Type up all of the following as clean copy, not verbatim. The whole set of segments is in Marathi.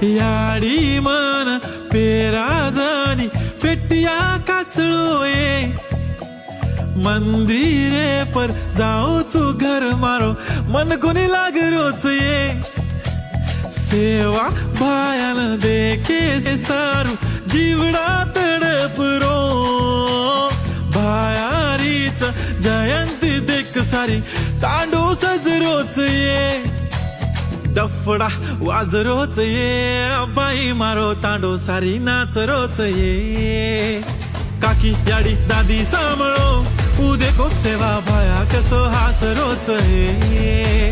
याडी मन पेरादानी फेटिया काचळोए मंदिरे पर जाऊ तू घर मारो मन कोणी लाग रोच ये सेवा भायान देखे से सारू जीवडा तडपरो भायारीच जयंती देख सारी तांडू सजरोच ये डफडा वाजरोच ये बाई मारो तांडो सारी नाच रोच ये काकी याडी दादी सांभाळो उदे को सेवा भाया कसो हास रोच ये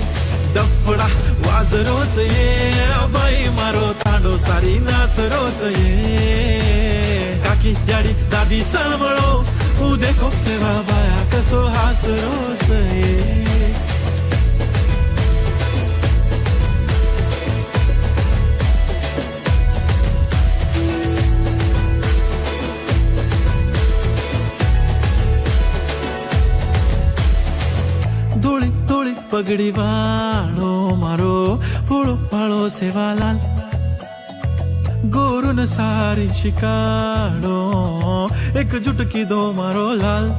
डफडा वाजरोच ये बाई मारो तांडो सारी नाच रोच ये काकी याडी दादी सांभाळो उदे को सेवा भाया कसो हास रोच ये धोळी धोळी पगडी वाळो मारो फूळो फाळो सेवालाल गोरून सारी शिकाडो एकजूट की दो मारो लाल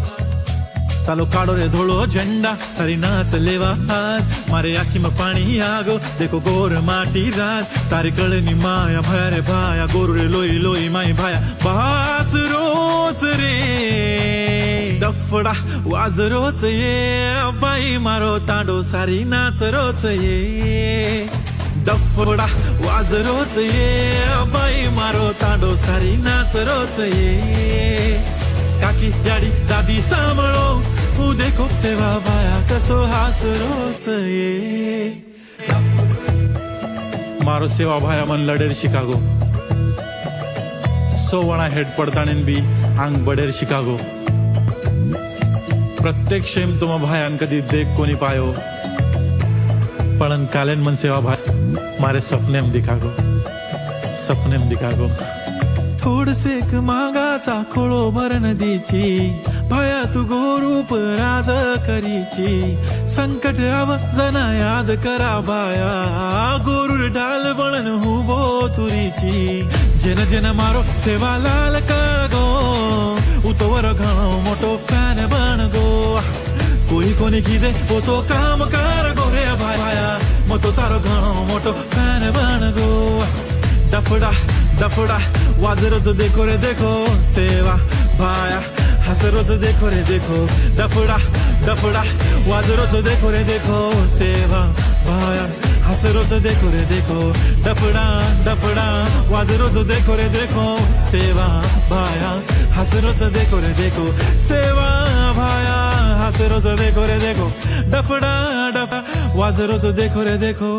चालो काढो रे धोळो झंडा सारी नाच लेवा हाथ मारे आखी में पानी आगो देखो गोर माटी रात तारी कळनी माया भया रे भाया गोरू रे लोई लोई माई भाया बास रोच रे डफडा वाजरोच ये बाई मारो तांडो सारी नाच रोच ये डफडा वाजरोच ये बाई मारो तांडो सारी नाच रोच ये काकी याडी दादी सांभाळो उदे को सेवा भाया कसो हास रोच ये मारो सेवा भाया मन लडेर शिकागो सोवणा हेड पडताणीन बी आंग बडेर शिकागो प्रत्येक शेम तुम भायान कदी देख कोनी पायो पळन कालेन मन सेवा भाई मारे सपनेम दिखागो थोडसे एक मागाचा खोळो भर नदीची भाया तू गोरूप राज करीची संकट आव जना याद करा भाया गोरूर ढाल बनन हुबो तुरीची जेन जेन मारो सेवा लाल कागो उतवर घणो मोटो फॅन बन गो कोई कोनी कीदे वो तो काम कर गो रे भाया मतो तारो घणो मोटो फॅन बन गो डफडा डफडा वाजरोच देखो रे देखो सेवा भाया हसरोच देखो रे देखो डफडा डफडा वाजरोच देखो रे देखो सेवा भाया हसरोच देखो रे देखो डफडा डफडा वाजरोच देखो रे देखो सेवा भाया हसरोच देखो रे देखो सेवा भाया हसरोच देखो रे देखो डफडा डफडा वाजरोच देखो रे देखो